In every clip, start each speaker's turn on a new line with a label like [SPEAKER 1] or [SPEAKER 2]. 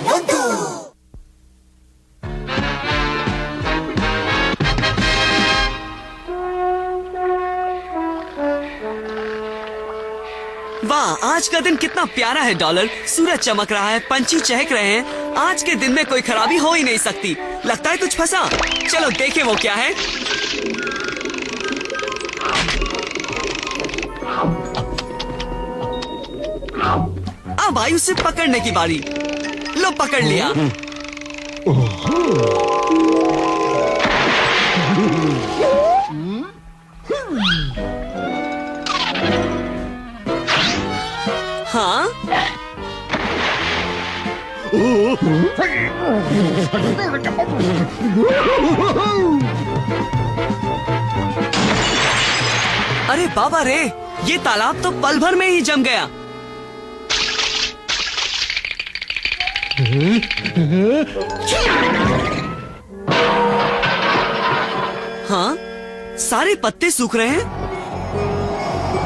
[SPEAKER 1] Mundo.
[SPEAKER 2] वाह, आज का दिन कितना प्यारा है डॉलर। सूरज चमक रहा है, पंछी चहक रहे हैं। आज के दिन में कोई खराबी हो ही नहीं सकती। लगता है कुछ फंसा। चलो देखें वो क्या है। अब आई उसे पकड़ने की बारी। लो, पकड़ लिया। हाँ, अरे बाबा रे, ये तालाब तो पल भर में ही जम गया। हाँ, सारे पत्ते सूख रहे हैं।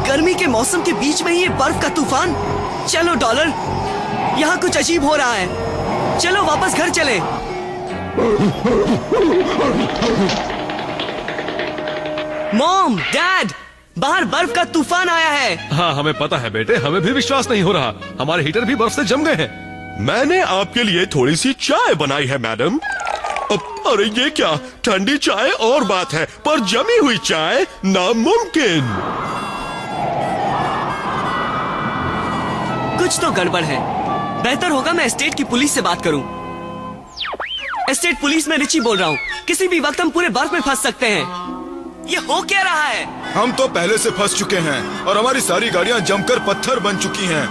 [SPEAKER 2] गर्मी के मौसम के बीच में ही ये बर्फ का तूफान। चलो डॉलर, यहाँ कुछ अजीब हो रहा है। चलो वापस घर चले। मॉम, डैड, बाहर बर्फ का तूफान आया है।
[SPEAKER 3] हाँ, हमें पता है बेटे, हमें भी विश्वास नहीं हो रहा। हमारे हीटर भी बर्फ से जम गए हैं।
[SPEAKER 4] मैंने आपके लिए थोड़ी सी चाय बनाई है मैडम। अरे ये क्या, ठंडी चाय और बात है, पर जमी हुई चाय नामुमकिन।
[SPEAKER 2] कुछ तो गड़बड़ है। बेहतर होगा मैं एस्टेट की पुलिस से बात करूं। एस्टेट पुलिस में रिची बोल रहा हूं। किसी भी वक्त हम पूरे बर्फ में फंस सकते हैं। ये हो क्या रहा है?
[SPEAKER 5] हम तो पहले से फंस चुके हैं और हमारी सारी गाड़ियां जमकर पत्थर बन चुकी हैं।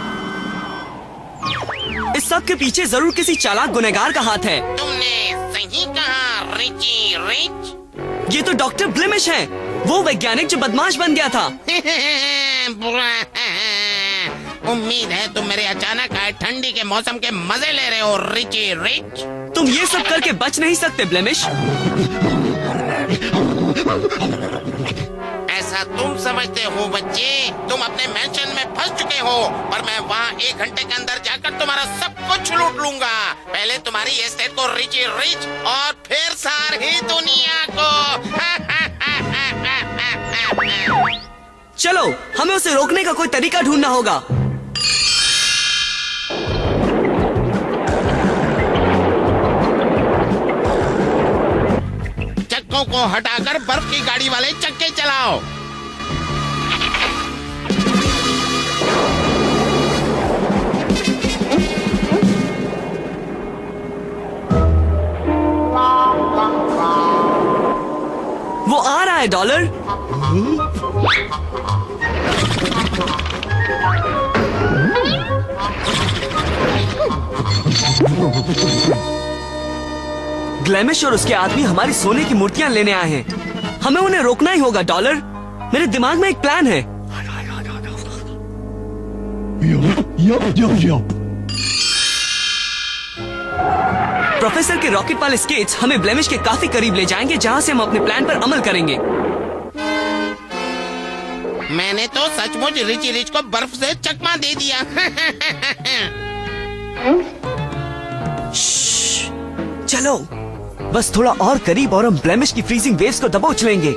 [SPEAKER 2] इस सब के पीछे जरूर किसी चालाक गुनहगार का हाथ है।
[SPEAKER 6] तुमने सही कहा रिची रिच।
[SPEAKER 2] ये तो डॉक्टर ब्लेमिश है, वो वैज्ञानिक जो बदमाश बन गया था।
[SPEAKER 6] उम्मीद है तुम मेरे अचानक आए ठंडी के मौसम के मजे ले रहे हो रिची रिच।
[SPEAKER 2] तुम ये सब करके बच नहीं सकते ब्लेमिश।
[SPEAKER 6] ऐसा तुम समझते हो बच्चे। तुम अपने मेंशन में फंस चुके हो, पर मैं वहाँ 1 घंटे के अंदर जाकर तुम्हारा सब कुछ लूट लूंगा। पहले तुम्हारी एस्टेट को रिची रिच और फिर सारी दुनिया को।
[SPEAKER 2] चलो, हमें उसे रोकने का कोई तरीका ढूंढना होगा।
[SPEAKER 6] चक्कों को हटाकर बर्फ की गाड़ी वाले चक्के चलाओ।
[SPEAKER 2] वो आ रहा है डॉलर। ग्लैमिश और उसके आदमी हमारी सोने की मूर्तियां लेने आए हैं। हमें उन्हें रोकना ही होगा डॉलर। मेरे दिमाग में एक प्लान है। प्रोफेसर के रॉकेट वाले स्केट्स हमें ब्लेमिश के काफी करीब ले जाएंगे, जहां से हम अपने प्लान पर अमल करेंगे।
[SPEAKER 6] मैंने तो सचमुच रिची रिच को बर्फ से चकमा दे दिया।
[SPEAKER 2] चलो, बस थोड़ा और करीब और हम ब्लेमिश की फ्रीजिंग वेव्स को दबोच लेंगे।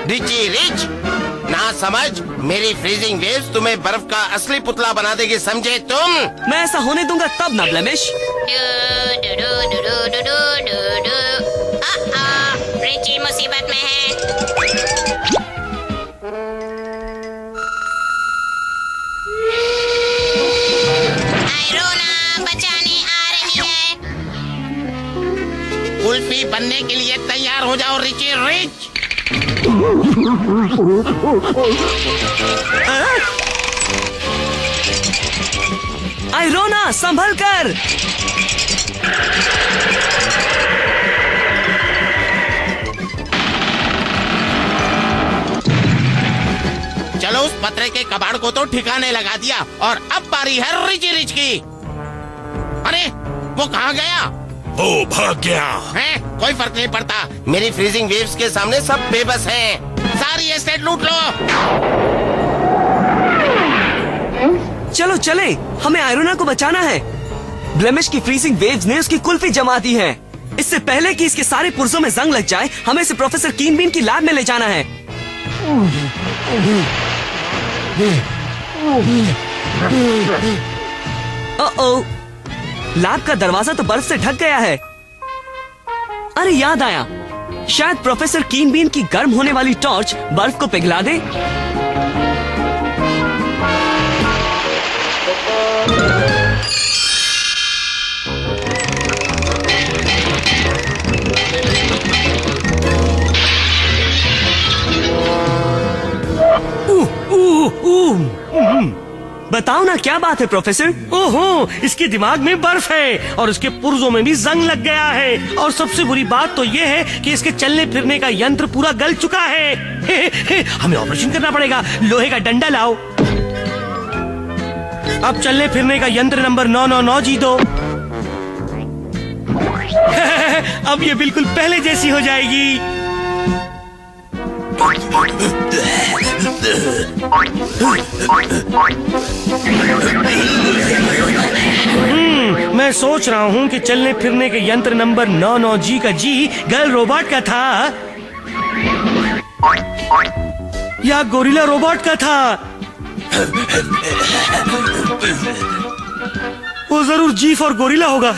[SPEAKER 6] रिची रिच, ना समझ, मेरी फ्रीजिंग वेव्स तुम्हें बर्फ का असली पुतला बना देगी, समझे तुम?
[SPEAKER 2] मैं ऐसा होने दूंगा तब ना ब्लेमिश।
[SPEAKER 7] रिची मुसीबत में है। आयरोना बचाने आ रही है।
[SPEAKER 6] कुल्फी बनने के लिए तैयार हो जाओ रिची रिच।
[SPEAKER 2] आयरोना, संभल कर।
[SPEAKER 6] चलो, उस पतरे के कबाड़ को तो ठिकाने लगा दिया और अब बारी है रिची रिच की। अरे वो कहाँ गया?
[SPEAKER 4] वो भाग गया।
[SPEAKER 6] हैं? कोई फर्क नहीं पड़ता, मेरी फ्रीजिंग वेव्स के सामने सब बेबस हैं। सारी एस्टेट लूट लो।
[SPEAKER 2] चलो चले, हमें आयरोना को बचाना है। ब्लेमिश की फ्रीजिंग वेव्स ने उसकी कुल्फी जमा दी है। इससे पहले कि इसके सारे पुर्जों में जंग लग जाए, हमें इसे प्रोफेसर कीनबीन की लैब में ले जाना है। ओ, लैब का दरवाजा तो बर्फ से ढक गया है। अरे याद आया, शायद प्रोफेसर कीनबीन की गर्म होने वाली टॉर्च बर्फ को पिघला दे। बताओ ना, क्या बात है प्रोफेसर?
[SPEAKER 1] ओहो, इसके दिमाग में बर्फ है और इसके पुर्जों में भी जंग लग गया है। और सबसे बुरी बात तो ये है कि इसके चलने फिरने का यंत्र पूरा गल चुका है। हमें ऑपरेशन करना पड़ेगा। लोहे का डंडा लाओ। अब चलने फिरने का यंत्र नंबर 999 जी दो। अब ये बिल्कुल पहले जैसी हो जाएगी। मैं सोच रहा हूँ कि चलने फिरने के यंत्र नंबर 99G का जी गर्ल रोबोट का था या गोरिल्ला रोबोट का था। वो जरूर जी फॉर गोरिल्ला होगा।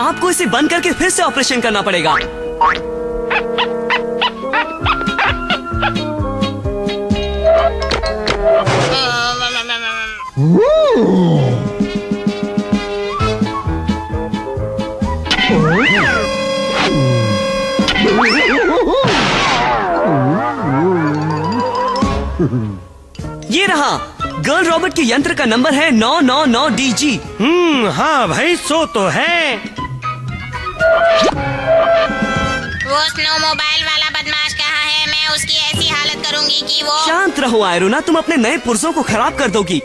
[SPEAKER 2] आपको इसे बंद करके फिर से ऑपरेशन करना पड़ेगा। ये रहा, गर्ल रॉबोट के यंत्र का नंबर है 999DG।
[SPEAKER 1] हाँ भाई, सो तो है।
[SPEAKER 7] वो स्नो मोबाइल वाला बदमाश कहाँ है? मैं उसकी ऐसी हालत करूंगी कि वो...
[SPEAKER 2] शांत रहो आयरोना, तुम अपने नए पुर्जों को खराब कर दोगी।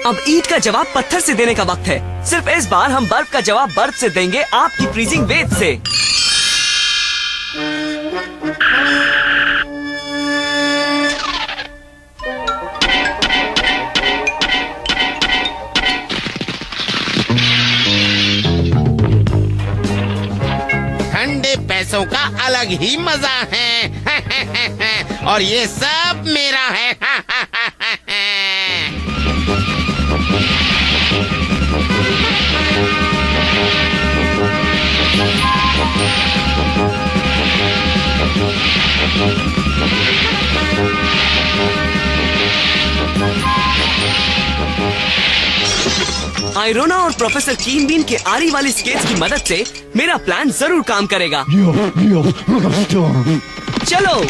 [SPEAKER 2] अब ईंट का जवाब पत्थर से देने का वक्त है। सिर्फ इस बार हम बर्फ का जवाब बर्फ से देंगे, आपकी फ्रीजिंग वेव से।
[SPEAKER 6] ठंडे पैसों का अलग ही मजा है। और ये सब मेरा है।
[SPEAKER 2] आयरोना और प्रोफेसर कीनबीन के आरी वाली स्केट्स की मदद से मेरा प्लान जरूर काम करेगा। चलो,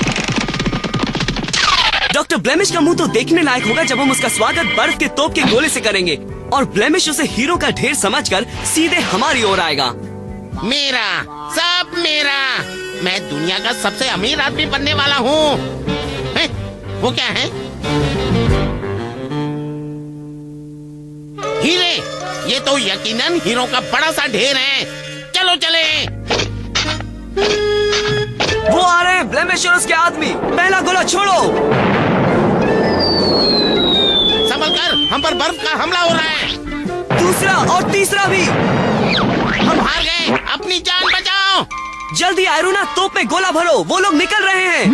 [SPEAKER 2] डॉक्टर ब्लेमिश का मुंह तो देखने लायक होगा जब हम उसका स्वागत बर्फ के तोप के गोले से करेंगे और ब्लेमिश उसे हीरो का ढेर समझकर सीधे हमारी ओर आएगा।
[SPEAKER 6] मेरा, सब मेरा। मैं दुनिया का सबसे अमीर आदमी बनने वाला हूँ। वो क्या है? हीरे। ये तो यकीनन हीरो का बड़ा सा ढेर है। चलो चले।
[SPEAKER 2] वो आ रहे हैं, ब्लेमिश और उसके आदमी। पहला गोला छोड़ो।
[SPEAKER 6] संभल कर, हम पर बर्फ का हमला हो रहा है।
[SPEAKER 2] दूसरा और तीसरा भी।
[SPEAKER 6] हम हार गए, अपनी जान बचाओ।
[SPEAKER 2] जल्दी आयरोना, तोप में गोला भरो, वो लोग निकल रहे हैं।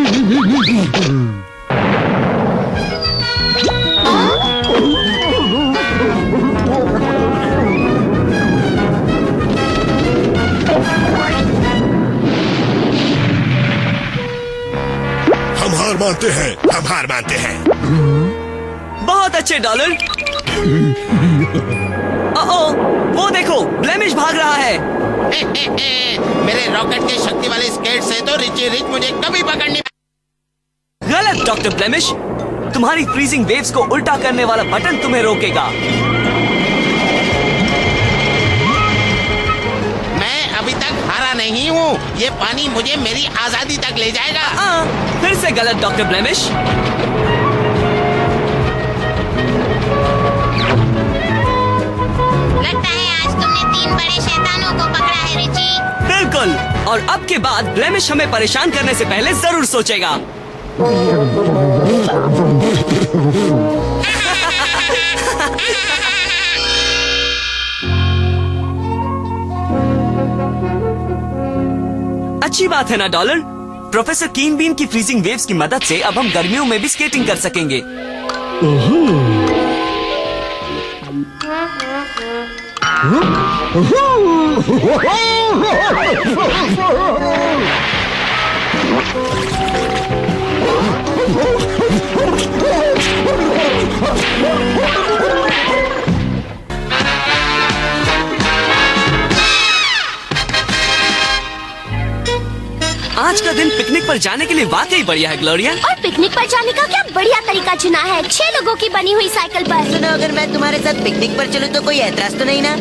[SPEAKER 4] हम हार मानते हैं, हम हार मानते हैं।
[SPEAKER 2] बहुत अच्छे डॉलर। वो देखो, ब्लेमिश भाग रहा है।
[SPEAKER 6] मेरे रॉकेट के शक्ति वाले स्केट से तो रिची रिच मुझे कभी पकड़ नहीं।
[SPEAKER 2] गलत डॉक्टर ब्लेमिश, तुम्हारी फ्रीजिंग वेव्स को उल्टा करने वाला बटन तुम्हें रोकेगा।
[SPEAKER 6] मैं अभी तक हारा नहीं हूँ। ये पानी मुझे मेरी आजादी तक ले जाएगा।
[SPEAKER 2] फिर से गलत डॉक्टर ब्लेमिश।
[SPEAKER 7] लगता है आज तुमने 3 बड़े शैतानों को पकड़ा है रिची।
[SPEAKER 2] बिल्कुल। और अब के बाद ब्लेमिश हमें परेशान करने से पहले जरूर सोचेगा। अच्छी बात है ना डॉलर? प्रोफेसर कीन बीन की फ्रीजिंग वेव्स की मदद से अब हम गर्मियों में भी स्केटिंग कर सकेंगे। आज का दिन पिकनिक पर जाने के लिए वाकई बढ़िया है ग्लोरिया।
[SPEAKER 8] और पिकनिक पर जाने का क्या बढ़िया तरीका चुना है, 6 लोगों की बनी हुई साइकिल पर।
[SPEAKER 9] सुनो, अगर मैं तुम्हारे साथ पिकनिक पर चलूं तो कोई ऐतराज तो नहीं ना?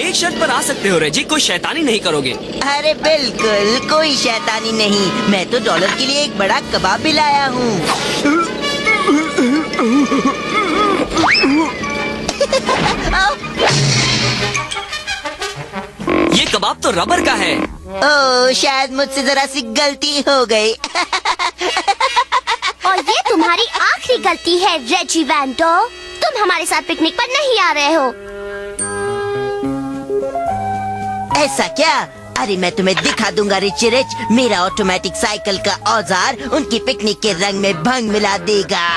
[SPEAKER 2] एक शर्त पर आ सकते हो रेजी, कोई शैतानी नहीं करोगे।
[SPEAKER 9] अरे बिल्कुल, कोई शैतानी नहीं। मैं तो डॉलर के लिए एक बड़ा कबाब भी लाया हूँ।
[SPEAKER 2] ये कबाब तो रबर का है।
[SPEAKER 9] ओह, शायद मुझसे जरा सी गलती हो गई।
[SPEAKER 8] और ये तुम्हारी आखिरी गलती है रेजी वैंडो, तुम हमारे साथ पिकनिक पर नहीं आ रहे हो।
[SPEAKER 9] ऐसा क्या? अरे मैं तुम्हें दिखा दूंगा रिची रिच, मेरा ऑटोमेटिक साइकिल का औजार उनकी पिकनिक के रंग में भंग मिला देगा।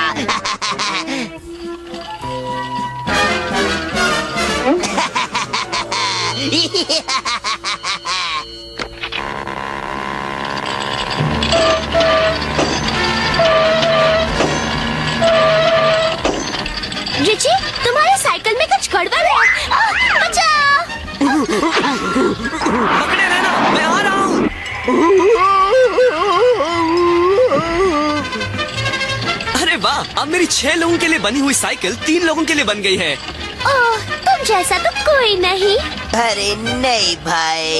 [SPEAKER 8] रिची, तुम्हारी साइकिल में कुछ गड़बड़ है। बचाओ!
[SPEAKER 2] पकड़े रहना, मैं आ रहा हूँ। अरे वाह, अब मेरी 6 लोगों के लिए बनी हुई साइकिल 3 लोगों के लिए बन गई है।
[SPEAKER 8] ओह, तुम जैसा तो कोई नहीं।
[SPEAKER 9] अरे नहीं भाई।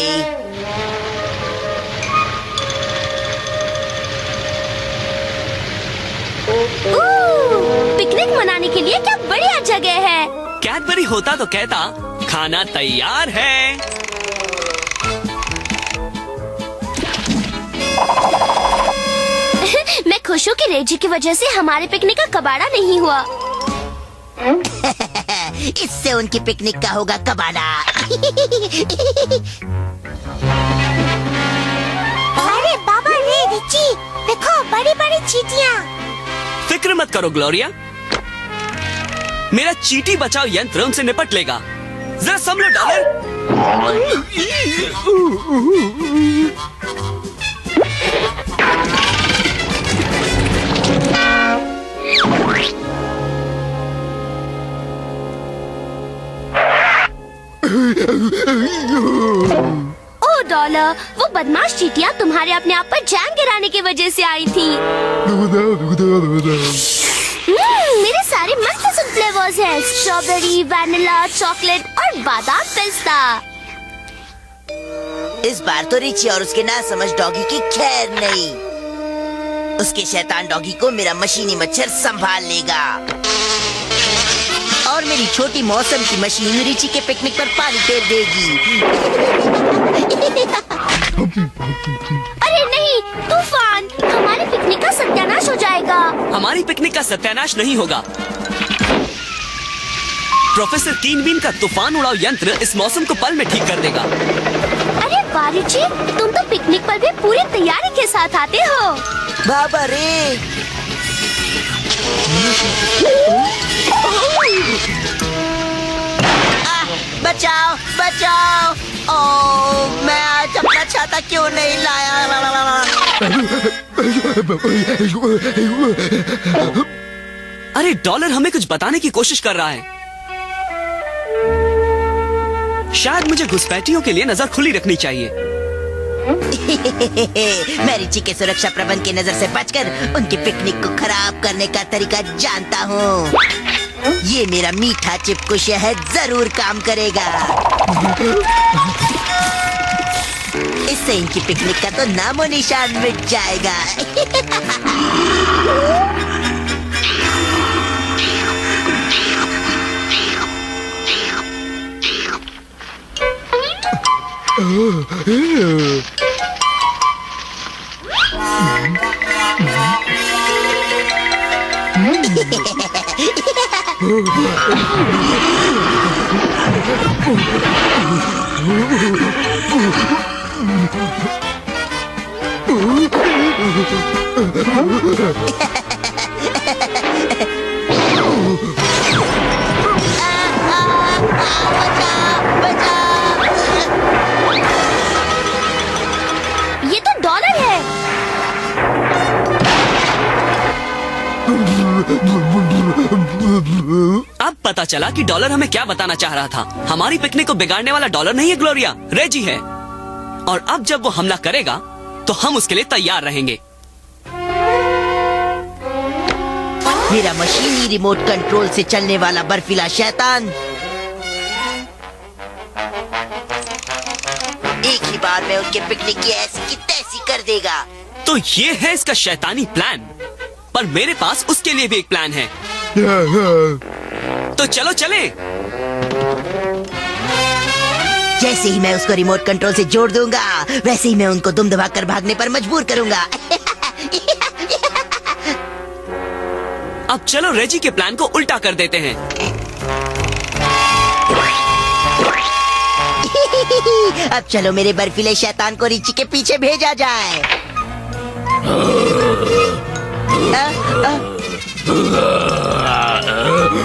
[SPEAKER 8] पिकनिक मनाने के लिए क्या बढ़िया जगह है।
[SPEAKER 2] कैडबरी होता तो कहता खाना तैयार है।
[SPEAKER 8] मैं खुश हूँ कि रेजी की वजह से हमारे पिकनिक का कबाड़ा नहीं हुआ।
[SPEAKER 9] इससे उनकी पिकनिक का होगा कबाड़ा।
[SPEAKER 8] अरे बाबा रे रिची, देखो बड़ी बड़ी चींटियाँ।
[SPEAKER 2] फिक्र मत करो ग्लोरिया, मेरा चींटी बचाव यंत्र उनसे निपट लेगा। जरा संभलो डॉलर।
[SPEAKER 8] ओ डॉलर, वो बदमाश चींटियाँ तुम्हारे अपने आप पर जैम गिराने की वजह से आई थी। मेरे सारे मनपसंद फ्लेवर्स हैं, स्ट्रॉबेरी, वैनिला, चॉकलेट और बादाम पिस्ता।
[SPEAKER 9] इस बार तो रिची और उसके नासमझ डॉगी की खैर नहीं। उसके शैतान डॉगी को मेरा मशीनी मच्छर संभाल लेगा और मेरी छोटी मौसम की मशीन रिची के पिकनिक पर पानी फेर देगी।
[SPEAKER 8] अरे नहीं, तूफान, हमारे पिकनिक का सत्यानाश हो जाएगा।
[SPEAKER 2] हमारी पिकनिक का सत्यानाश नहीं होगा। प्रोफेसर कीन बीन का तूफान उड़ाऊ यंत्र इस मौसम को पल में ठीक कर देगा।
[SPEAKER 8] अरे बारिची, तुम तो पिकनिक पर भी पूरी तैयारी के साथ आते हो।
[SPEAKER 9] बाबा रे, बचाओ बचाओ। ओ, मैं आज अपना छाता क्यों नहीं लाया?
[SPEAKER 2] अरे डॉलर हमें कुछ बताने की कोशिश कर रहा है। शायद मुझे घुसपैठियों के लिए नजर खुली रखनी चाहिए।
[SPEAKER 9] मैं रिची के सुरक्षा प्रबंध की नजर से बचकर उनकी पिकनिक को खराब करने का तरीका जानता हूँ। ये मेरा मीठा चिपकू शहद जरूर काम करेगा। इससे इनकी पिकनिक का तो नामो निशान मिट जाएगा।
[SPEAKER 8] ये तो डॉलर है।
[SPEAKER 2] अब पता चला कि डॉलर हमें क्या बताना चाह रहा था। हमारी पिकनिक को बिगाड़ने वाला डॉलर नहीं है ग्लोरिया, रेजी है। और अब जब वो हमला करेगा तो हम उसके लिए तैयार रहेंगे।
[SPEAKER 9] मेरा मशीनी रिमोट कंट्रोल से चलने वाला बर्फीला शैतान एक ही बार में उनके पिकनिक की ऐसी की तैसी कर देगा।
[SPEAKER 2] तो ये है इसका शैतानी प्लान, पर मेरे पास उसके लिए भी एक प्लान है। तो चलो चले।
[SPEAKER 9] जैसे ही मैं उसको रिमोट कंट्रोल से जोड़ दूंगा, वैसे ही मैं उनको दुम दबाकर भागने पर मजबूर करूंगा।
[SPEAKER 2] अब चलो रेजी के प्लान को उल्टा कर देते हैं।
[SPEAKER 9] अब चलो मेरे बर्फीले शैतान को रिची के पीछे भेजा जाए।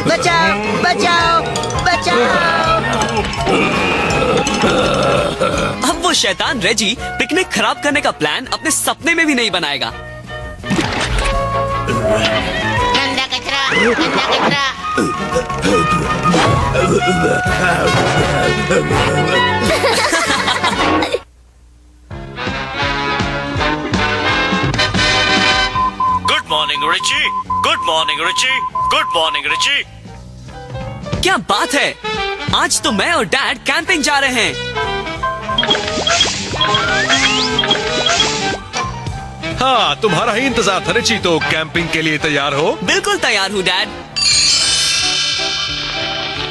[SPEAKER 9] बचाओ बचाओ बचाओ।
[SPEAKER 2] अब वो शैतान रेजी पिकनिक खराब करने का प्लान अपने सपने में भी नहीं बनाएगा।
[SPEAKER 7] गंदा कचरा, गंदा कचरा।
[SPEAKER 1] Good morning Richie, good morning Richie, good morning Richie.
[SPEAKER 2] क्या बात है, आज तो मैं और डैड कैंपिंग जा रहे हैं।
[SPEAKER 3] हाँ, तुम्हारा ही इंतजार था रिची। तो कैंपिंग के लिए तैयार हो?
[SPEAKER 2] बिल्कुल तैयार हूँ डैड।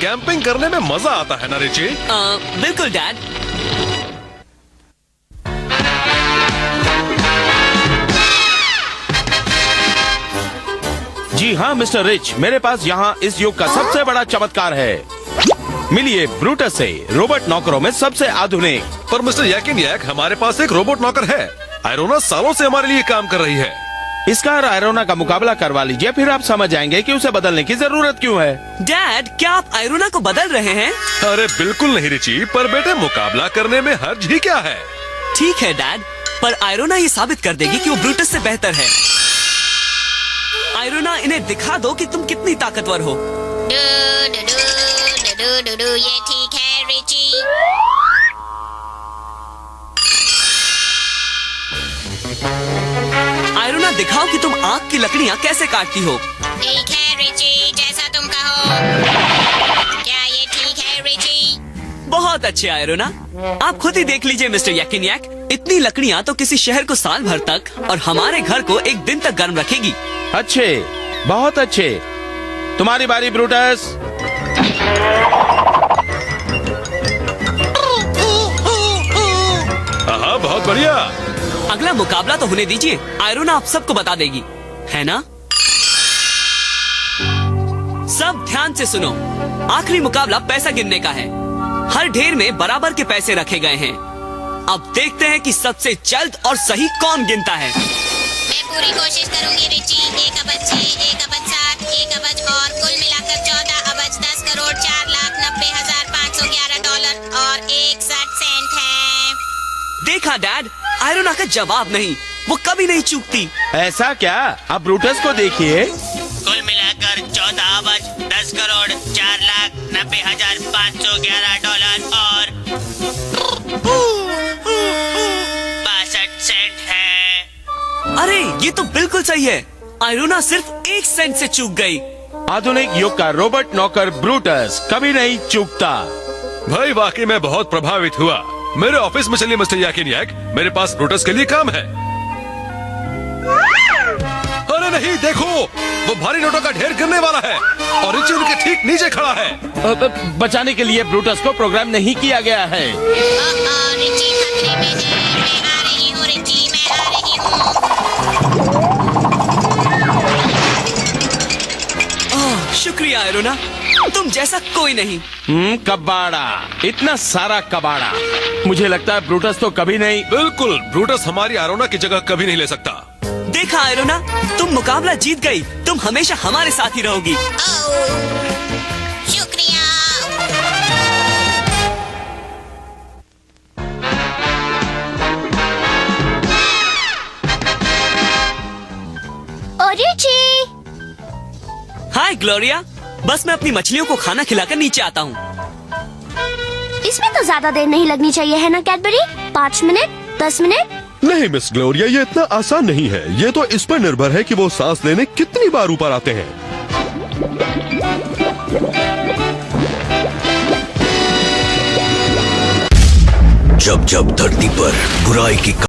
[SPEAKER 3] कैंपिंग करने में मजा आता है ना रिची?
[SPEAKER 2] बिल्कुल डैड।
[SPEAKER 1] जी हाँ मिस्टर रिच, मेरे पास यहाँ इस युग का सबसे बड़ा चमत्कार है। मिलिए ब्रूटस से, रोबोट नौकरों में सबसे आधुनिक।
[SPEAKER 3] पर मिस्टर याकिन याक, हमारे पास एक रोबोट नौकर है। आयरोना सालों से हमारे लिए काम कर रही है।
[SPEAKER 1] इसका और आयरोना का मुकाबला करवा लीजिए, फिर आप समझ जाएंगे कि उसे बदलने की जरूरत क्यों है।
[SPEAKER 2] डैड, क्या आप आयरोना को बदल रहे हैं?
[SPEAKER 3] अरे बिल्कुल नहीं रिची, पर बेटे मुकाबला करने में हर्ज ही क्या है।
[SPEAKER 2] ठीक है डैड, पर आयरोना ये साबित कर देगी कि वो ब्रूटस से बेहतर है। आयरोना, इन्हें दिखा दो कि तुम कितनी ताकतवर हो।
[SPEAKER 7] ये ठीक है रिची।
[SPEAKER 2] आयरोना, दिखाओ कि तुम आग की लकड़ियाँ कैसे काटती हो।
[SPEAKER 7] ठीक है रिची, जैसा तुम कहो। क्या ये ठीक है रिची?
[SPEAKER 2] बहुत अच्छे आयरोना। आप खुद ही देख लीजिए मिस्टर याकिन याक, इतनी लकड़ियाँ तो किसी शहर को साल भर तक और हमारे घर को एक दिन तक गर्म रखेगी।
[SPEAKER 1] अच्छे, बहुत अच्छे। तुम्हारी बारी ब्रूटस।
[SPEAKER 3] हाँ, बहुत बढ़िया।
[SPEAKER 2] अगला मुकाबला तो होने दीजिए, आयरोना आप सबको बता देगी, है ना? सब ध्यान से सुनो, आखिरी मुकाबला पैसा गिनने का है। हर ढेर में बराबर के पैसे रखे गए हैं। अब देखते हैं कि सबसे जल्द और सही कौन गिनता है।
[SPEAKER 7] मैं पूरी कोशिश करूंगी रिची। 1 अबज 6, 1 अबज 7, 1 अबज और कुल मिलाकर 14 अबज 10 करोड़ 4,90,511 डॉलर और 61 सेंट है।
[SPEAKER 2] देखा डैड, आयरोना का जवाब नहीं, वो कभी नहीं चूकती।
[SPEAKER 1] ऐसा क्या? अब ब्रूटस को देखिए।
[SPEAKER 6] कुल मिलाकर 14 अबज 10 करोड़ 4,90,511 डॉलर और 62 सेंट है।
[SPEAKER 2] अरे ये तो बिल्कुल सही है। आयरोना सिर्फ 1 सेंट से चूक गई।
[SPEAKER 1] आधुनिक युग का रोबोट नौकर ब्रूटस कभी नहीं चूकता।
[SPEAKER 3] भाई वाकई में बहुत प्रभावित हुआ। मेरे ऑफिस में चलिए मिस्टर याकिन याक, मेरे पास ब्रूटस के लिए काम है। अरे नहीं, देखो वो भारी नोटों का ढेर गिरने वाला है और रिची उनके ठीक नीचे खड़ा है।
[SPEAKER 10] बचाने के लिए ब्रूटस को प्रोग्राम नहीं किया गया है।
[SPEAKER 7] रिची खतरे में है। मैं आ रही हूँ रिची, मैं आ रही हूँ।
[SPEAKER 2] शुक्रिया एरोना, तुम जैसा कोई नहीं।
[SPEAKER 10] कबाड़ा, इतना सारा कबाड़ा। मुझे लगता है ब्रूटस तो कभी नहीं।
[SPEAKER 3] बिल्कुल, ब्रूटस हमारी एरोना की जगह कभी नहीं ले सकता।
[SPEAKER 2] देखा एरोना, तुम मुकाबला जीत गई। तुम हमेशा हमारे साथ ही रहोगी।
[SPEAKER 7] शुक्रिया।
[SPEAKER 8] और रिची,
[SPEAKER 2] हाय ग्लोरिया, बस मैं अपनी मछलियों को खाना खिलाकर नीचे आता हूँ।
[SPEAKER 8] इसमें तो ज्यादा देर नहीं लगनी चाहिए है ना कैडबरी? 5 minute, 10 minute?
[SPEAKER 4] नहीं मिस ग्लोरिया, ये इतना आसान नहीं है। ये तो इस पर निर्भर है कि वो सांस लेने कितनी बार ऊपर आते हैं।
[SPEAKER 11] जब जब धरती पर बुराई की